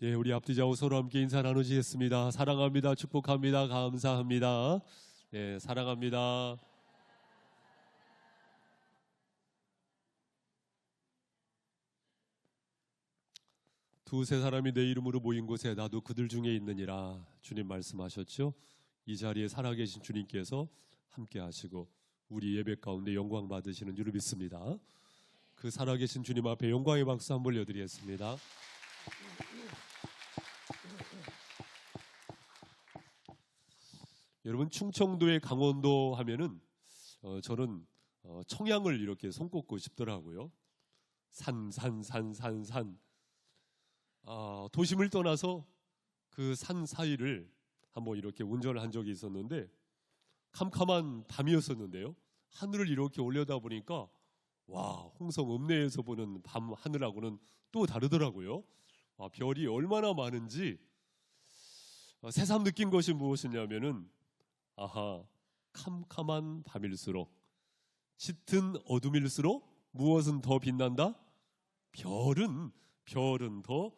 예, 우리 앞뒤좌우 서로 함께 인사 나누시겠습니다. 사랑합니다. 축복합니다. 감사합니다. 예, 사랑합니다. 두세 사람이 내 이름으로 모인 곳에 나도 그들 중에 있느니라. 주님 말씀하셨죠. 이 자리에 살아계신 주님께서 함께 하시고 우리 예배 가운데 영광 받으시는 줄 믿습니다. 그 살아계신 주님 앞에 영광의 박수 한번 올려드리겠습니다. 여러분, 충청도의 강원도 하면은 저는 청양을 이렇게 손꼽고 싶더라고요. 산. 도심을 떠나서 그 산 사이를 한번 이렇게 운전을 한 적이 있었는데, 캄캄한 밤이었었는데요. 하늘을 이렇게 올려다 보니까 와, 홍성 읍내에서 보는 밤 하늘하고는 또 다르더라고요. 별이 얼마나 많은지 새삼 느낀 것이 무엇이냐면은, 캄캄한 밤일수록, 짙은 어둠일수록 무엇은 더 빛난다? 별은 더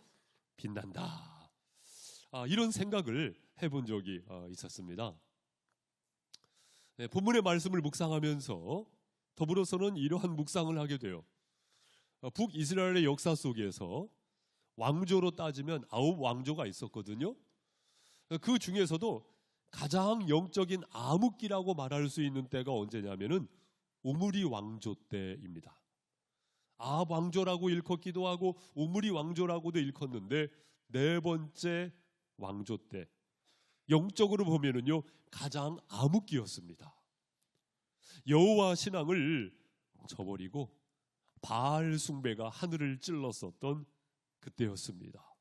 빛난다. 이런 생각을 해본 적이 있었습니다. 네, 본문의 말씀을 묵상하면서 더불어서는 이러한 묵상을 하게 돼요. 북이스라엘의 역사 속에서 왕조로 따지면 9왕조가 있었거든요. 그 중에서도 가장 영적인 암흑기라고 말할 수 있는 때가 언제냐면은 오므리 왕조 때입니다. 아합 왕조라고 일컫기도 하고 오므리 왕조라고도 일컫는데, 네 번째 왕조 때 영적으로 보면은요 가장 암흑기였습니다. 여호와 신앙을 저버리고 바알 숭배가 하늘을 찔렀었던 그때였습니다.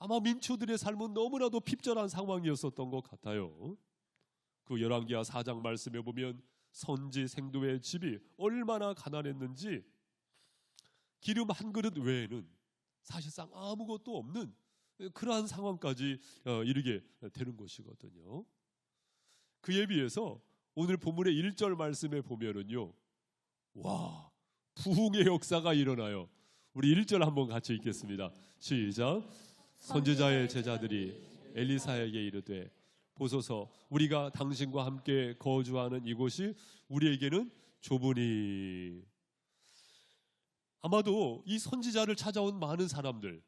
아마 민초들의 삶은 너무나도 핍절한 상황이었었던 것 같아요. 그 열왕기하 4장 말씀에 보면 선지 생도의 집이 얼마나 가난했는지 기름 한 그릇 외에는 사실상 아무것도 없는 그러한 상황까지 이르게 되는 것이거든요. 그에 비해서 오늘 본문의 1절 말씀에 보면은요, 와, 부흥의 역사가 일어나요. 우리 1절 한번 같이 읽겠습니다. 시작. 선지자의 제자들이 엘리사에게 이르되, 보소서 우리가 당신과 함께 거주하는 이곳이 우리에게는 좁으니. 아마도 이 선지자를 찾아온 많은 사람들,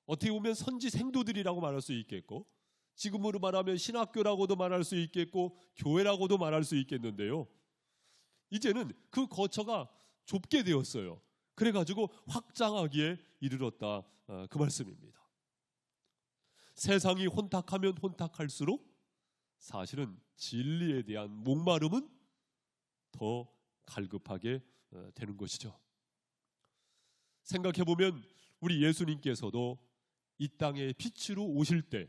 어떻게 보면 선지 생도들이라고 말할 수 있겠고, 지금으로 말하면 신학교라고도 말할 수 있겠고, 교회라고도 말할 수 있겠는데요, 이제는 그 거처가 좁게 되었어요. 그래가지고 확장하기에 이르렀다, 그 말씀입니다. 세상이 혼탁하면 혼탁할수록 사실은 진리에 대한 목마름은 더 갈급하게 되는 것이죠. 생각해보면 우리 예수님께서도 이 땅에 빛으로 오실 때,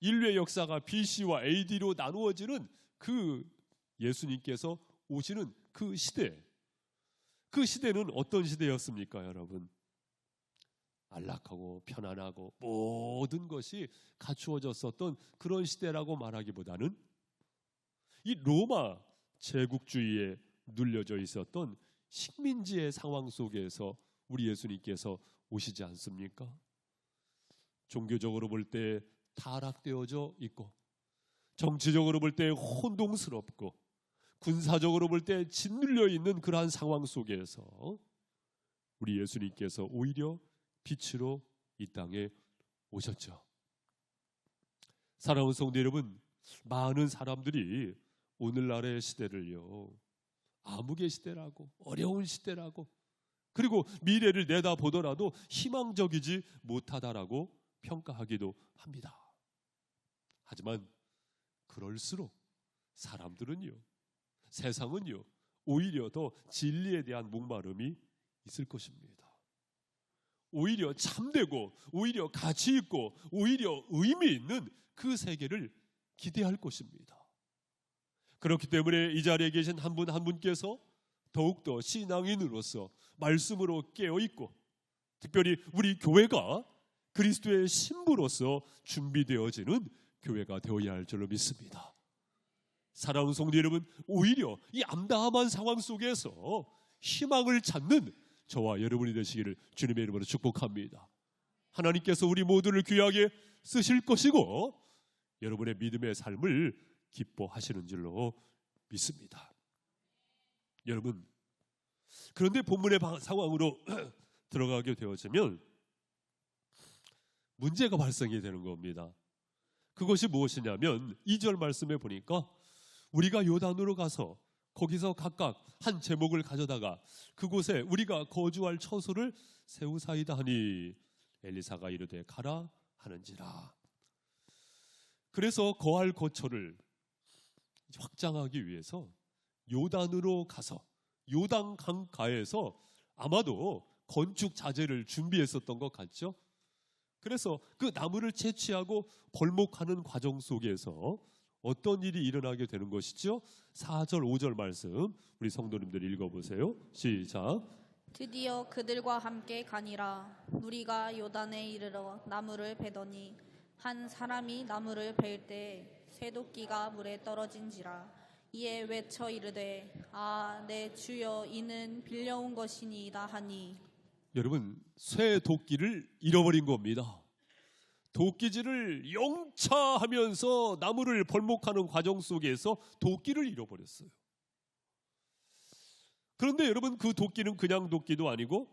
인류의 역사가 BC와 AD로 나누어지는 그 예수님께서 오시는 그 시대, 그 시대는 어떤 시대였습니까, 여러분? 안락하고 편안하고 모든 것이 갖추어졌었던 그런 시대라고 말하기보다는 이 로마 제국주의에 눌려져 있었던 식민지의 상황 속에서 우리 예수님께서 오시지 않습니까? 종교적으로 볼 때 타락되어져 있고, 정치적으로 볼 때 혼동스럽고, 군사적으로 볼 때 짓눌려 있는 그러한 상황 속에서 우리 예수님께서 오히려 빛으로 이 땅에 오셨죠. 사랑하는 성도 여러분, 많은 사람들이 오늘날의 시대를요, 암흑의 시대라고, 어려운 시대라고, 그리고 미래를 내다보더라도 희망적이지 못하다라고 평가하기도 합니다. 하지만 그럴수록 사람들은요, 세상은요, 오히려 더 진리에 대한 목마름이 있을 것입니다. 오히려 참되고, 오히려 가치 있고, 오히려 의미 있는 그 세계를 기대할 것입니다. 그렇기 때문에 이 자리에 계신 한 분 한 분께서 더욱더 신앙인으로서 말씀으로 깨어있고, 특별히 우리 교회가 그리스도의 신부로서 준비되어지는 교회가 되어야 할 줄로 믿습니다. 사랑하는 성도 여러분, 오히려 이 암담한 상황 속에서 희망을 찾는 저와 여러분이 되시기를 주님의 이름으로 축복합니다. 하나님께서 우리 모두를 귀하게 쓰실 것이고 여러분의 믿음의 삶을 기뻐하시는 줄로 믿습니다. 여러분, 그런데 본문의 상황으로 들어가게 되어지면 문제가 발생이 되는 겁니다. 그것이 무엇이냐면 2절 말씀에 보니까 우리가 요단으로 가서 거기서 각각 한 제목을 가져다가 그곳에 우리가 거주할 처소를 세우사이다 하니 엘리사가 이르되 가라 하는지라. 그래서 거할 거처를 확장하기 위해서 요단으로 가서 요단 강가에서 아마도 건축 자재를 준비했었던 것 같죠. 그래서 그 나무를 채취하고 벌목하는 과정 속에서 어떤 일이 일어나게 되는 것이죠? 4절 5절 말씀 우리 성도님들 읽어보세요. 시작. 드디어 그들과 함께 가니라. 무리가 요단에 이르러 나무를 베더니 한 사람이 나무를 벨 때 쇠도끼가 물에 떨어진지라. 이에 외쳐 이르되 아 내 주여 이는 빌려온 것이니이다 하니. 여러분, 쇠도끼를 잃어버린 겁니다. 도끼질을 영차하면서 나무를 벌목하는 과정 속에서 도끼를 잃어버렸어요. 그런데 여러분, 그 도끼는 그냥 도끼도 아니고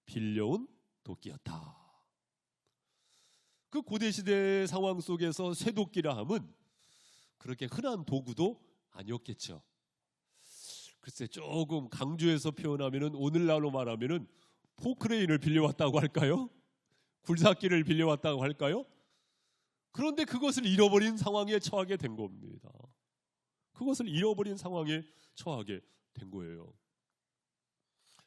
빌려온 도끼였다. 그 고대시대 상황 속에서 쇠도끼라 함은 그렇게 흔한 도구도 아니었겠죠. 글쎄, 조금 강조해서 표현하면은 오늘날로 말하면은 포크레인을 빌려왔다고 할까요? 굴삭기를 빌려왔다고 할까요? 그런데 그것을 잃어버린 상황에 처하게 된 겁니다. 그것을 잃어버린 상황에 처하게 된 거예요.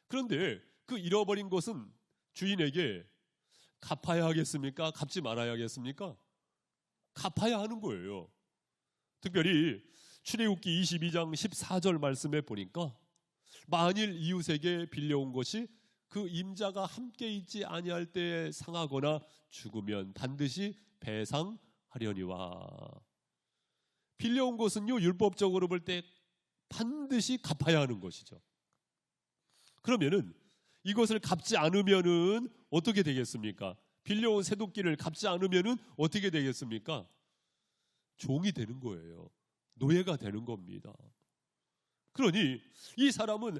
그런데 그 잃어버린 것은 주인에게 갚아야 하겠습니까? 갚지 말아야 하겠습니까? 갚아야 하는 거예요. 특별히 출애굽기 22장 14절 말씀에 보니까 만일 이웃에게 빌려온 것이 그 임자가 함께 있지 아니할 때에 상하거나 죽으면 반드시 배상하려니와. 빌려온 것은요, 율법적으로 볼 때 반드시 갚아야 하는 것이죠. 그러면은 이것을 갚지 않으면은 어떻게 되겠습니까? 빌려온 쇠도끼를 갚지 않으면은 어떻게 되겠습니까? 종이 되는 거예요. 노예가 되는 겁니다. 그러니 이 사람은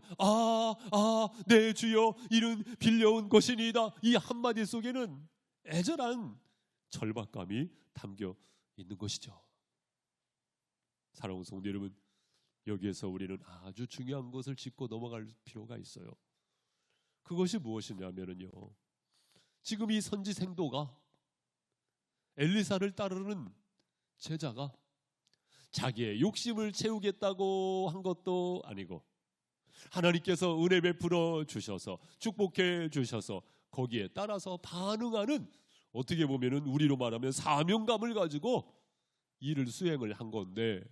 내 주여 이는 빌려온 것이니이다. 이 한마디 속에는 애절한 절박감이 담겨 있는 것이죠. 사랑하는 성도 여러분, 여기에서 우리는 아주 중요한 것을 짚고 넘어갈 필요가 있어요. 그것이 무엇이냐면요, 지금 이 선지 생도가 엘리사를 따르는 제자가 자기의 욕심을 채우겠다고 한 것도 아니고 하나님께서 은혜 베풀어 주셔서 축복해 주셔서 거기에 따라서 반응하는, 어떻게 보면은 우리로 말하면 사명감을 가지고 일을 수행을 한 건데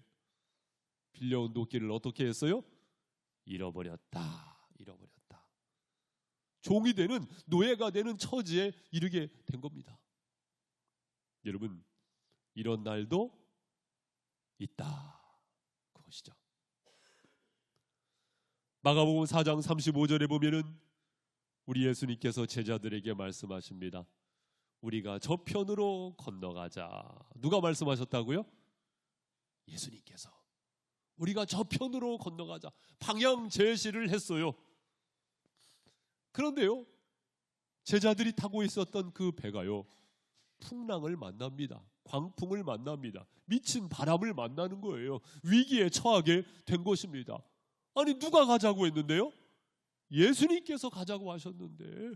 빌려온 도끼를 어떻게 했어요? 잃어버렸다. 종이 되는, 노예가 되는 처지에 이르게 된 겁니다. 여러분, 이런 날도 있다. 그것이죠. 마가복음 4장 35절에 보면은 우리 예수님께서 제자들에게 말씀하십니다. 우리가 저편으로 건너가자. 누가 말씀하셨다고요? 예수님께서. 우리가 저편으로 건너가자. 방향 제시를 했어요. 그런데요, 제자들이 타고 있었던 그 배가요, 풍랑을 만납니다. 광풍을 만납니다. 미친 바람을 만나는 거예요. 위기에 처하게 된 것입니다. 아니, 누가 가자고 했는데요? 예수님께서 가자고 하셨는데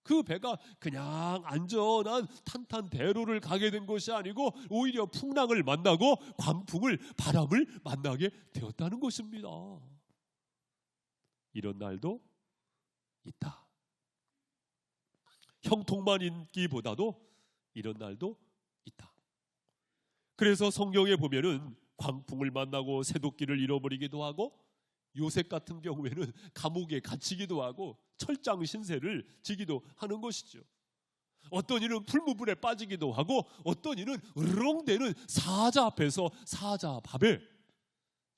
그 배가 그냥 안전한 탄탄대로를 가게 된 것이 아니고 오히려 풍랑을 만나고 광풍을, 바람을 만나게 되었다는 것입니다. 이런 날도 있다. 형통만 있기보다도 이런 날도 있다. 그래서 성경에 보면은 광풍을 만나고 쇠도끼를 잃어버리기도 하고 요셉 같은 경우에는 감옥에 갇히기도 하고 철장 신세를 지기도 하는 것이죠. 어떤 이는 풀무불에 빠지기도 하고 어떤 이는 으르렁대는 사자 앞에서 사자밥에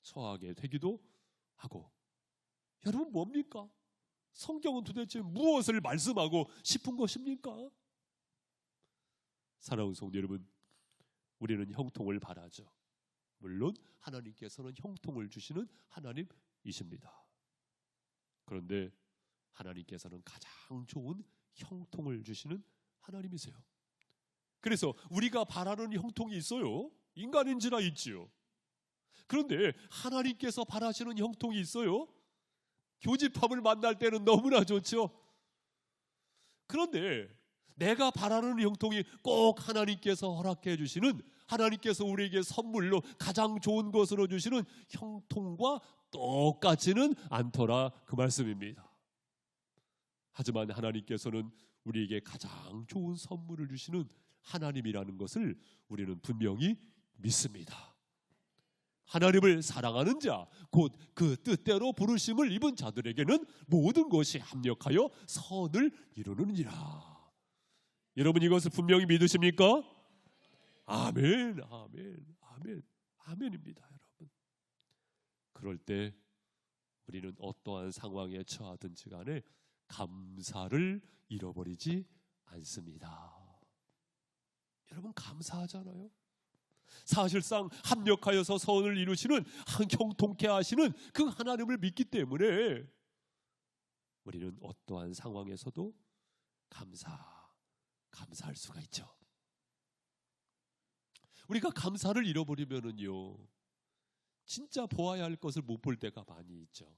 처하게 되기도 하고. 여러분, 뭡니까? 성경은 도대체 무엇을 말씀하고 싶은 것입니까? 사랑하는 성도 여러분, 우리는 형통을 바라죠. 물론 하나님께서는 형통을 주시는 하나님이십니다. 그런데 하나님께서는 가장 좋은 형통을 주시는 하나님이세요. 그래서 우리가 바라는 형통이 있어요. 인간인지라 있지요. 그런데 하나님께서 바라시는 형통이 있어요. 교집합을 만날 때는 너무나 좋죠. 그런데 내가 바라는 형통이 꼭 하나님께서 허락해 주시는, 하나님께서 우리에게 선물로 가장 좋은 것으로 주시는 형통과 똑같지는 않더라, 그 말씀입니다. 하지만 하나님께서는 우리에게 가장 좋은 선물을 주시는 하나님이라는 것을 우리는 분명히 믿습니다. 하나님을 사랑하는 자, 곧 그 뜻대로 부르심을 입은 자들에게는 모든 것이 합력하여 선을 이루느니라. 여러분, 이것을 분명히 믿으십니까? 아멘, 아멘, 아멘, 아멘입니다, 여러분. 그럴 때 우리는 어떠한 상황에 처하든지 간에 감사를 잃어버리지 않습니다. 여러분, 감사하잖아요. 사실상 합력하여서 선을 이루시는, 형통케 하시는 그 하나님을 믿기 때문에 우리는 어떠한 상황에서도 감사할 수가 있죠. 우리가 감사를 잃어버리면은요, 진짜 보아야 할 것을 못 볼 때가 많이 있죠.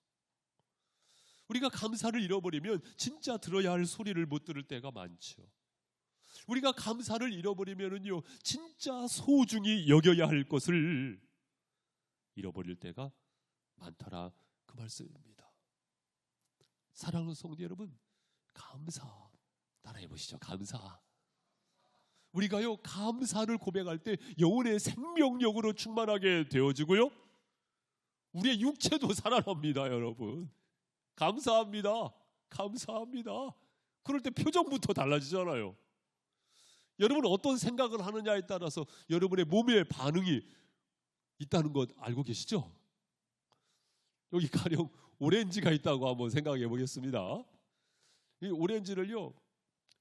우리가 감사를 잃어버리면 진짜 들어야 할 소리를 못 들을 때가 많죠. 우리가 감사를 잃어버리면은요, 진짜 소중히 여겨야 할 것을 잃어버릴 때가 많더라, 그 말씀입니다. 사랑하는 성도 여러분, 감사 따라해 보시죠. 감사. 우리가요, 감사를 고백할 때 영혼의 생명력으로 충만하게 되어지고요, 우리의 육체도 살아납니다. 여러분, 감사합니다, 감사합니다. 그럴 때 표정부터 달라지잖아요. 여러분은 어떤 생각을 하느냐에 따라서 여러분의 몸의 반응이 있다는 것 알고 계시죠? 여기 가령 오렌지가 있다고 한번 생각해 보겠습니다. 이 오렌지를요,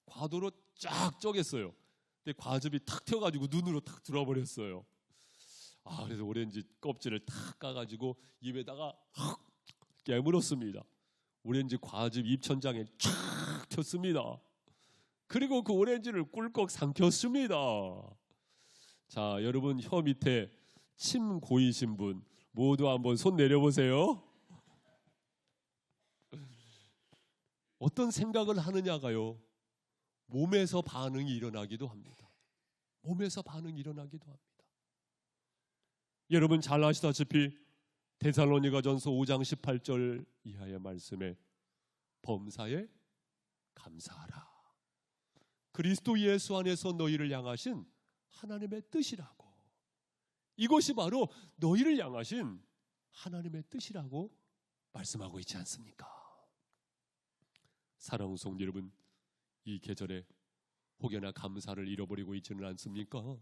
과도로 쫙 쪼갰어요. 근데 과즙이 탁 튀어가지고 눈으로 탁 들어버렸어요. 그래서 오렌지 껍질을 탁 까가지고 입에다가 확 깨물었습니다. 오렌지 과즙 입천장에 쫙 튀었습니다. 그리고 그 오렌지를 꿀꺽 삼켰습니다. 자, 여러분 혀 밑에 침 고이신 분 모두 한번 손 내려보세요. 어떤 생각을 하느냐가요, 몸에서 반응이 일어나기도 합니다. 몸에서 반응이 일어나기도 합니다. 여러분 잘 아시다시피 데살로니가전서 5장 18절 이하의 말씀에 범사에 감사하라. 그리스도 예수 안에서 너희를 향하신 하나님의 뜻이라고. 이것이 바로 너희를 향하신 하나님의 뜻이라고 말씀하고 있지 않습니까? 사랑하는 성도 여러분, 이 계절에 혹여나 감사를 잃어버리고 있지는 않습니까?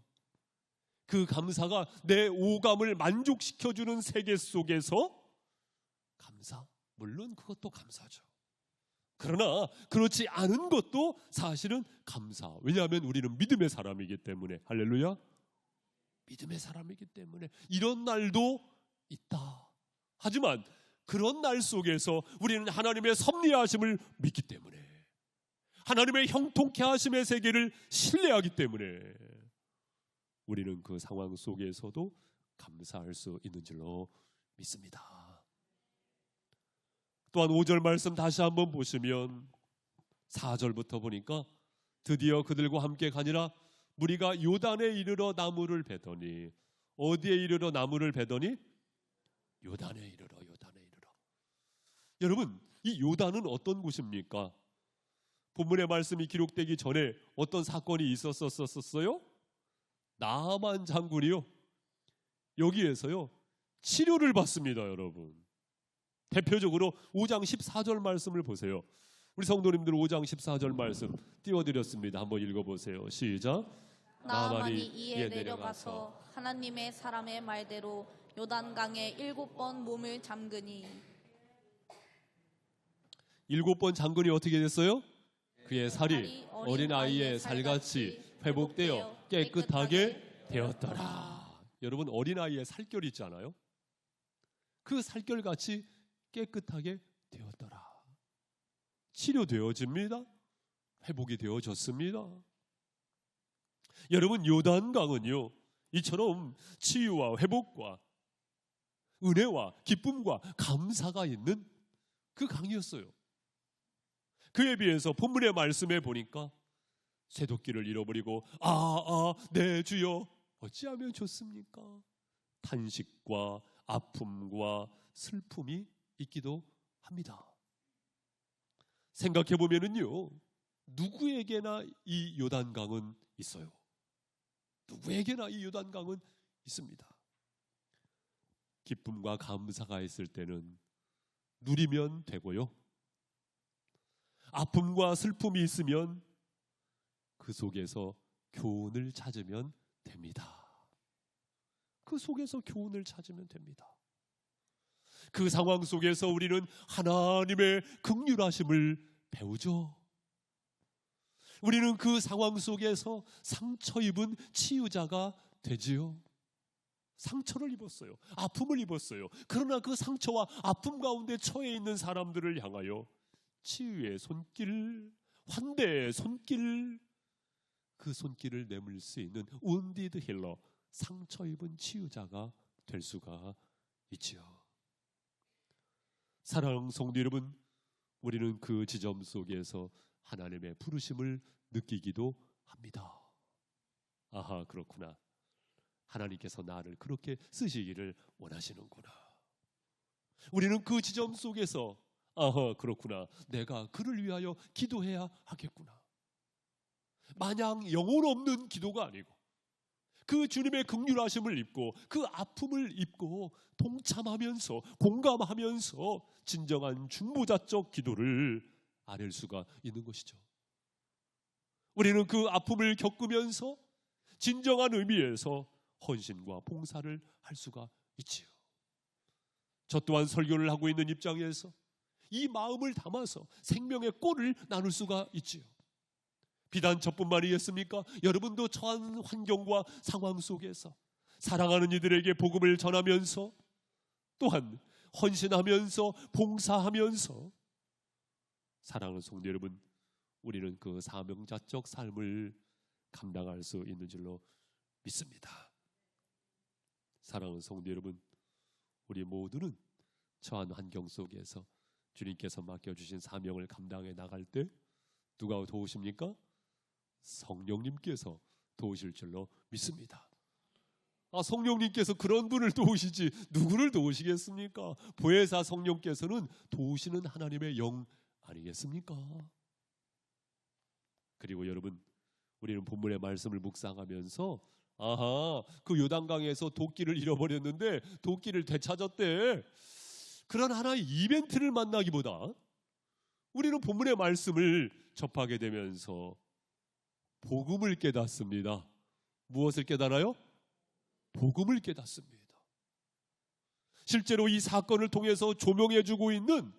그 감사가 내 오감을 만족시켜주는 세계 속에서 감사, 물론 그것도 감사죠. 그러나 그렇지 않은 것도 사실은 감사. 왜냐하면 우리는 믿음의 사람이기 때문에. 할렐루야. 믿음의 사람이기 때문에 이런 날도 있다. 하지만 그런 날 속에서 우리는 하나님의 섭리하심을 믿기 때문에, 하나님의 형통케 하심의 세계를 신뢰하기 때문에 우리는 그 상황 속에서도 감사할 수 있는 줄로 믿습니다. 또한 5절 말씀 다시 한번 보시면 4절부터 보니까 드디어 그들과 함께 가니라 무리가 요단에 이르러 나무를 베더니. 어디에 이르러 나무를 베더니? 요단에 이르러. 여러분, 이 요단은 어떤 곳입니까? 본문의 말씀이 기록되기 전에 어떤 사건이 있었어요? 나아만 장군이요, 여기에서요 치료를 받습니다. 여러분, 대표적으로 5장 14절 말씀을 보세요. 우리 성도님들 5장 14절 말씀 띄워드렸습니다. 한번 읽어보세요. 시작. 나아만이 이에 내려가서 하나님의 사람의 말대로 요단강에 7번 몸을 잠그니. 7번 잠그니 어떻게 됐어요? 그의 살이 어린 아이의 살같이 회복되어 깨끗하게 되었더라. 여러분, 어린아이의 살결 있잖아요. 그 살결같이 깨끗하게 되었더라. 치료되어집니다. 회복이 되어졌습니다. 여러분, 요단강은요, 이처럼 치유와 회복과 은혜와 기쁨과 감사가 있는 그 강이었어요. 그에 비해서 본문의 말씀에 보니까 쇠도끼를 잃어버리고 네 주여 어찌하면 좋습니까? 탄식과 아픔과 슬픔이 있기도 합니다. 생각해 보면은요, 누구에게나 이 요단강은 있어요. 누구에게나 이 요단강은 있습니다. 기쁨과 감사가 있을 때는 누리면 되고요, 아픔과 슬픔이 있으면 그 속에서 교훈을 찾으면 됩니다. 그 속에서 교훈을 찾으면 됩니다. 그 상황 속에서 우리는 하나님의 긍휼하심을 배우죠. 우리는 그 상황 속에서 상처 입은 치유자가 되지요. 상처를 입었어요. 아픔을 입었어요. 그러나 그 상처와 아픔 가운데 처해 있는 사람들을 향하여 치유의 손길, 환대의 손길, 그 손길을 내밀 수 있는 wounded healer, 상처 입은 치유자가 될 수가 있지요. 사랑하는 성도 여러분, 우리는 그 지점 속에서 하나님의 부르심을 느끼기도 합니다. 아하, 그렇구나. 하나님께서 나를 그렇게 쓰시기를 원하시는구나. 우리는 그 지점 속에서 아하, 그렇구나. 내가 그를 위하여 기도해야 하겠구나. 마냥 영혼 없는 기도가 아니고 그 주님의 긍휼하심을 입고 그 아픔을 입고 동참하면서 공감하면서 진정한 중보자적 기도를 아랠 수가 있는 것이죠. 우리는 그 아픔을 겪으면서 진정한 의미에서 헌신과 봉사를 할 수가 있지요. 저 또한 설교를 하고 있는 입장에서 이 마음을 담아서 생명의 꼴을 나눌 수가 있지요. 비단 저뿐만이겠습니까? 여러분도 처한 환경과 상황 속에서 사랑하는 이들에게 복음을 전하면서 또한 헌신하면서 봉사하면서 사랑하는 성도 여러분, 우리는 그 사명자적 삶을 감당할 수 있는 줄로 믿습니다. 사랑하는 성도 여러분, 우리 모두는 처한 환경 속에서 주님께서 맡겨주신 사명을 감당해 나갈 때 누가 도우십니까? 성령님께서 도우실 줄로 믿습니다. 성령님께서 그런 분을 도우시지 누구를 도우시겠습니까? 보혜사 성령께서는 도우시는 하나님의 영 아니겠습니까? 그리고 여러분, 우리는 본문의 말씀을 묵상하면서 아하, 그 요단강에서 도끼를 잃어버렸는데 도끼를 되찾았대. 그런 하나의 이벤트를 만나기보다 우리는 본문의 말씀을 접하게 되면서 복음을 깨닫습니다. 무엇을 깨달아요? 복음을 깨닫습니다. 실제로 이 사건을 통해서 조명해주고 있는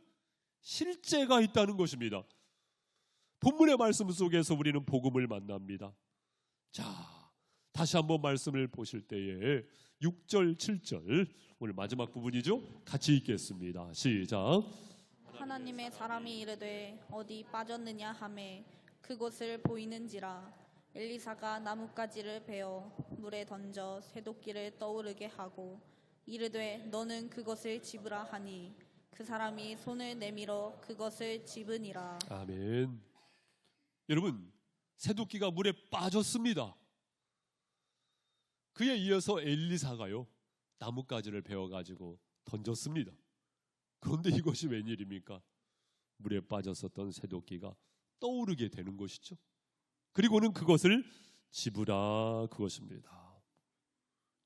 실제가 있다는 것입니다. 본문의 말씀 속에서 우리는 복음을 만납니다. 자, 다시 한번 말씀을 보실 때에 6절, 7절 오늘 마지막 부분이죠. 같이 읽겠습니다. 시작. 하나님의 사람이 이르되 어디 빠졌느냐 하매 그곳을 보이는지라. 엘리사가 나뭇가지를 베어 물에 던져 쇠도끼를 떠오르게 하고 이르되 너는 그것을 집으라 하니 그 사람이 손을 내밀어 그것을 집으니라. 아멘. 여러분, 쇠도끼가 물에 빠졌습니다. 그에 이어서 엘리사가요, 나뭇가지를 베어가지고 던졌습니다. 그런데 이것이 웬일입니까? 물에 빠졌었던 쇠도끼가 떠오르게 되는 것이죠. 그리고는 그것을 집으라, 그것입니다.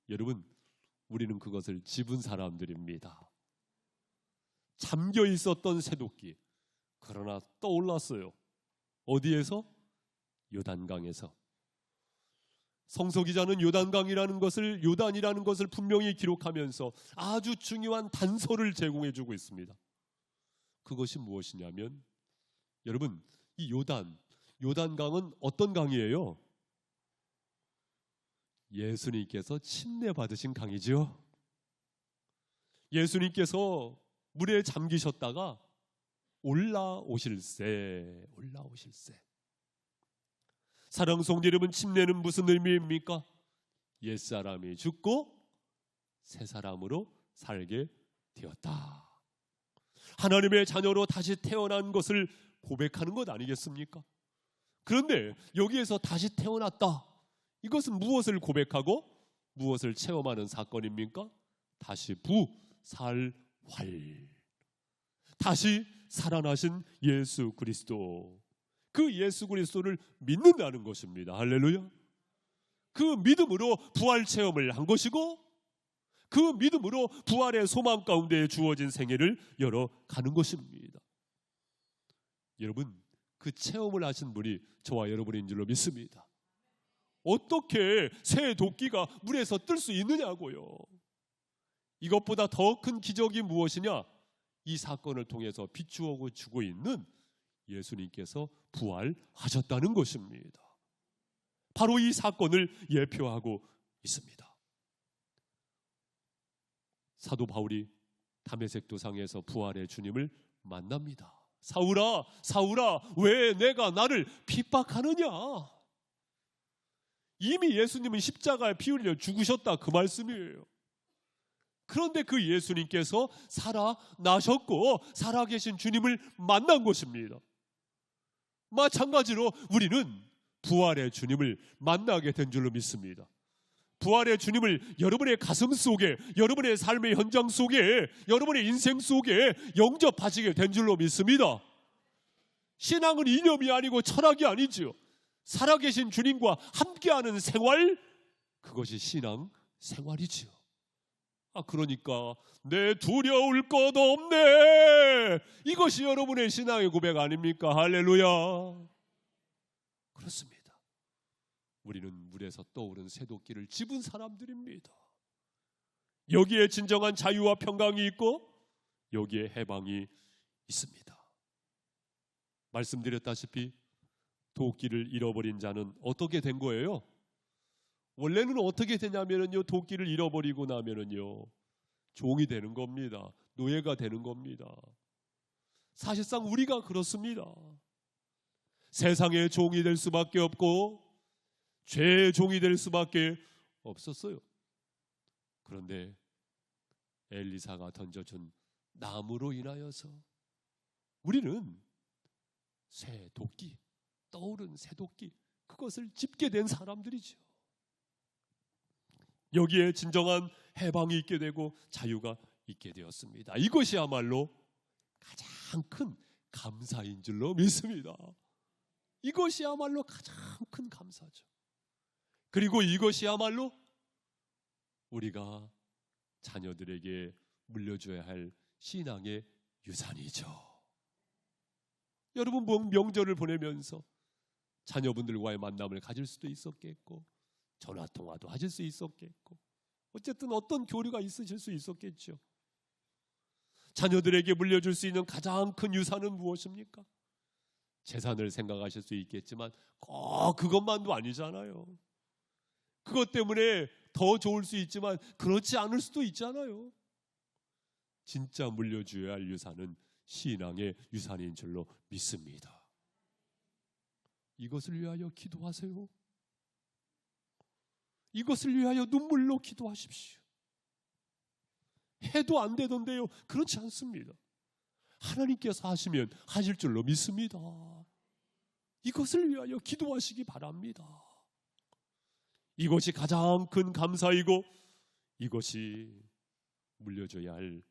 여러분, 우리는 그것을 집은 사람들입니다. 잠겨 있었던 쇠도끼, 그러나 떠올랐어요. 어디에서? 요단강에서. 성서 기자는 요단강이라는 것을, 요단이라는 것을 분명히 기록하면서 아주 중요한 단서를 제공해 주고 있습니다. 그것이 무엇이냐면, 여러분, 이 요단강은 어떤 강이에요? 예수님께서 침례받으신 강이죠. 예수님께서 물에 잠기셨다가 올라오실세. 사랑송 여러분, 침례는 무슨 의미입니까? 옛사람이 죽고 새 사람으로 살게 되었다. 하나님의 자녀로 다시 태어난 것을 고백하는 것 아니겠습니까? 그런데 여기에서 다시 태어났다. 이것은 무엇을 고백하고 무엇을 체험하는 사건입니까? 다시 부살활. 다시 살아나신 예수 그리스도. 그 예수 그리스도를 믿는다는 것입니다. 할렐루야. 그 믿음으로 부활 체험을 한 것이고, 그 믿음으로 부활의 소망 가운데 주어진 생애를 열어가는 것입니다. 여러분, 그 체험을 하신 분이 저와 여러분인 줄로 믿습니다. 어떻게 새 도끼가 물에서 뜰 수 있느냐고요. 이것보다 더 큰 기적이 무엇이냐? 이 사건을 통해서 비추어 주고 있는 예수님께서 부활하셨다는 것입니다. 바로 이 사건을 예표하고 있습니다. 사도 바울이 다메섹 도상에서 부활의 주님을 만납니다. 사울아, 사울아, 왜 내가 나를 핍박하느냐? 이미 예수님은 십자가에 피 흘려 죽으셨다, 그 말씀이에요. 그런데 그 예수님께서 살아나셨고 살아계신 주님을 만난 것입니다. 마찬가지로 우리는 부활의 주님을 만나게 된 줄로 믿습니다. 부활의 주님을 여러분의 가슴 속에, 여러분의 삶의 현장 속에, 여러분의 인생 속에 영접하시게 된 줄로 믿습니다. 신앙은 이념이 아니고 철학이 아니죠. 살아계신 주님과 함께하는 생활, 그것이 신앙 생활이지요. 그러니까 내 두려울 것 없네, 이것이 여러분의 신앙의 고백 아닙니까? 할렐루야. 그렇습니다. 우리는 물에서 떠오른 새도끼를 집은 사람들입니다. 여기에 진정한 자유와 평강이 있고 여기에 해방이 있습니다. 말씀드렸다시피 도끼를 잃어버린 자는 어떻게 된 거예요? 원래는 어떻게 되냐면요, 도끼를 잃어버리고 나면은요, 종이 되는 겁니다. 노예가 되는 겁니다. 사실상 우리가 그렇습니다. 세상의 종이 될 수밖에 없고 죄의 종이 될 수밖에 없었어요. 그런데 엘리사가 던져준 나무로 인하여서 우리는 새 도끼, 떠오른 새 도끼, 그것을 짚게 된 사람들이죠. 여기에 진정한 해방이 있게 되고 자유가 있게 되었습니다. 이것이야말로 가장 큰 감사인 줄로 믿습니다. 이것이야말로 가장 큰 감사죠. 그리고 이것이야말로 우리가 자녀들에게 물려줘야 할 신앙의 유산이죠. 여러분, 명절을 보내면서 자녀분들과의 만남을 가질 수도 있었겠고, 전화통화도 하실 수 있었겠고, 어쨌든 어떤 교류가 있으실 수 있었겠죠. 자녀들에게 물려줄 수 있는 가장 큰 유산은 무엇입니까? 재산을 생각하실 수 있겠지만 꼭 그것만도 아니잖아요. 그것 때문에 더 좋을 수 있지만 그렇지 않을 수도 있잖아요. 진짜 물려줘야 할 유산은 신앙의 유산인 줄로 믿습니다. 이것을 위하여 기도하세요. 이것을 위하여 눈물로 기도하십시오. 해도 안 되던데요. 그렇지 않습니다. 하나님께서 하시면 하실 줄로 믿습니다. 이것을 위하여 기도하시기 바랍니다. 이것이 가장 큰 감사이고 이것이 물려줘야 할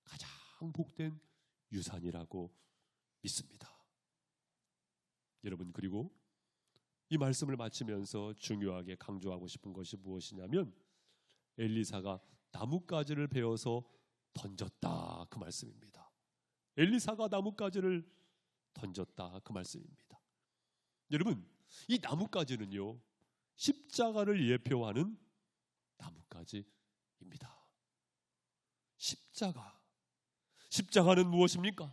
가장 복된 유산이라고 믿습니다. 여러분, 그리고 이 말씀을 마치면서 중요하게 강조하고 싶은 것이 무엇이냐면 엘리사가 나뭇가지를 베어서 던졌다, 그 말씀입니다. 엘리사가 나뭇가지를 던졌다, 그 말씀입니다. 여러분, 이 나뭇가지는요, 십자가를 예표하는 나뭇가지입니다. 십자가는 무엇입니까?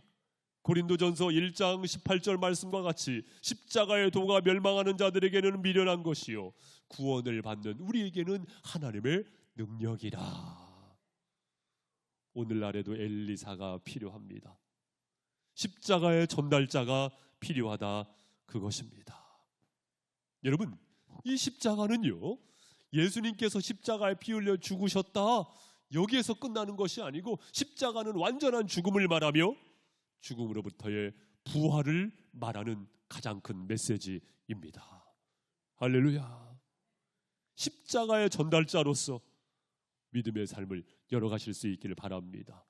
고린도전서 1장 18절 말씀과 같이 십자가의 도가 멸망하는 자들에게는 미련한 것이요 구원을 받는 우리에게는 하나님의 능력이라. 오늘날에도 엘리사가 필요합니다. 십자가의 전달자가 필요하다, 그것입니다. 여러분, 이 십자가는요, 예수님께서 십자가에 피 흘려 죽으셨다, 여기에서 끝나는 것이 아니고 십자가는 완전한 죽음을 말하며 죽음으로부터의 부활을 말하는 가장 큰 메시지입니다. 할렐루야. 십자가의 전달자로서 믿음의 삶을 열어가실 수 있기를 바랍니다.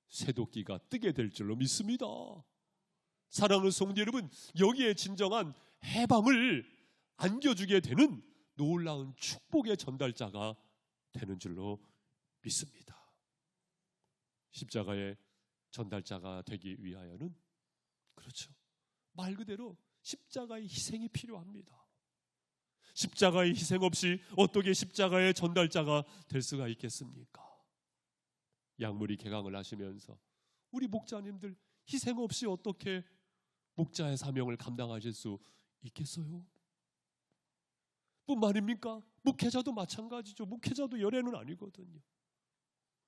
쇠도끼가 뜨게 될 줄로 믿습니다. 사랑하는 성도 여러분, 여기에 진정한 해방을 안겨주게 되는 놀라운 축복의 전달자가 되는 줄로 믿습니다. 십자가의 전달자가 되기 위하여는, 그렇죠, 말 그대로 십자가의 희생이 필요합니다. 십자가의 희생 없이 어떻게 십자가의 전달자가 될 수가 있겠습니까? 양무리 개강을 하시면서 우리 목자님들 희생 없이 어떻게 목자의 사명을 감당하실 수 있겠어요? 뿐만입니까? 목회자도 마찬가지죠. 목회자도 열애는 아니거든요.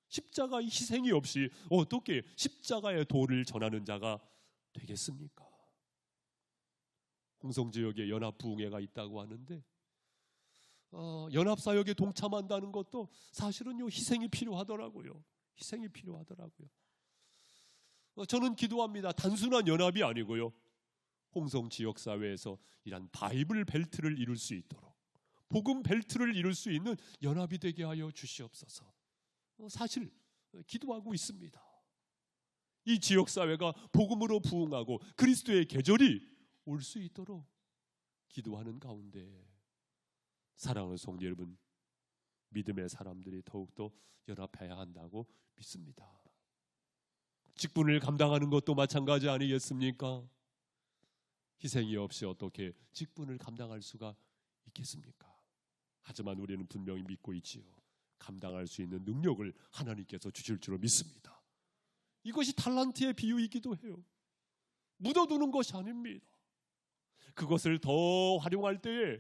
십자가의 희생이 없이 어떻게 십자가의 도를 전하는 자가 되겠습니까? 홍성지역에 연합부흥회가 있다고 하는데 연합사역에 동참한다는 것도 사실은요, 희생이 필요하더라고요. 희생이 필요하더라고요. 저는 기도합니다. 단순한 연합이 아니고요, 홍성 지역사회에서 이런 바이블 벨트를 이룰 수 있도록, 복음 벨트를 이룰 수 있는 연합이 되게 하여 주시옵소서. 사실 기도하고 있습니다. 이 지역사회가 복음으로 부흥하고 그리스도의 계절이 올 수 있도록 기도하는 가운데, 사랑하는 성도 여러분, 믿음의 사람들이 더욱더 연합해야 한다고 믿습니다. 직분을 감당하는 것도 마찬가지 아니겠습니까? 희생이 없이 어떻게 직분을 감당할 수가 있겠습니까? 하지만 우리는 분명히 믿고 있지요. 감당할 수 있는 능력을 하나님께서 주실 줄로 믿습니다. 이것이 탈란트의 비유이기도 해요. 묻어두는 것이 아닙니다. 그것을 더 활용할 때에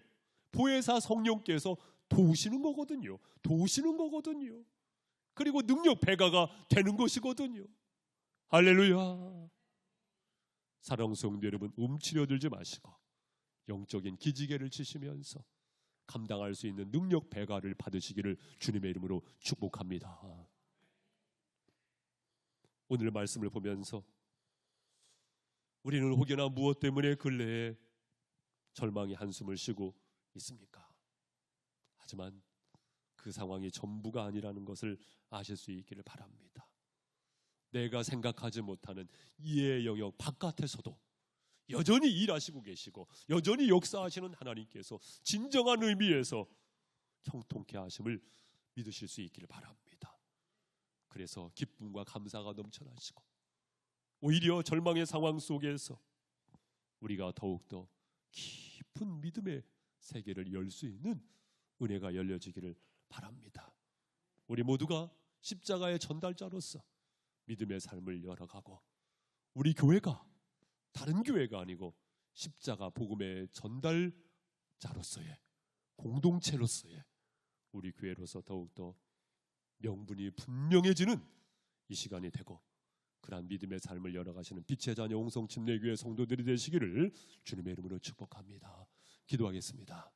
보혜사 성령께서 도우시는 거거든요. 도우시는 거거든요. 그리고 능력 배가가 되는 것이거든요. 할렐루야. 사랑하는 성도 여러분, 움츠려들지 마시고 영적인 기지개를 치시면서 감당할 수 있는 능력 배가를 받으시기를 주님의 이름으로 축복합니다. 오늘 말씀을 보면서 우리는 혹여나 무엇 때문에 근래에 절망의 한숨을 쉬고 있습니까? 하지만 그 상황이 전부가 아니라는 것을 아실 수 있기를 바랍니다. 내가 생각하지 못하는 이해의 영역 바깥에서도 여전히 일하시고 계시고 여전히 역사하시는 하나님께서 진정한 의미에서 형통케 하심을 믿으실 수 있기를 바랍니다. 그래서 기쁨과 감사가 넘쳐나시고 오히려 절망의 상황 속에서 우리가 더욱더 깊은 믿음의 세계를 열 수 있는 은혜가 열려지기를 바랍니다. 우리 모두가 십자가의 전달자로서 믿음의 삶을 열어가고 우리 교회가 다른 교회가 아니고 십자가 복음의 전달자로서의 공동체로서의 우리 교회로서 더욱더 명분이 분명해지는 이 시간이 되고 그러한 믿음의 삶을 열어가시는 빛의 자녀 홍성 침례교회 성도들이 되시기를 주님의 이름으로 축복합니다. 기도하겠습니다.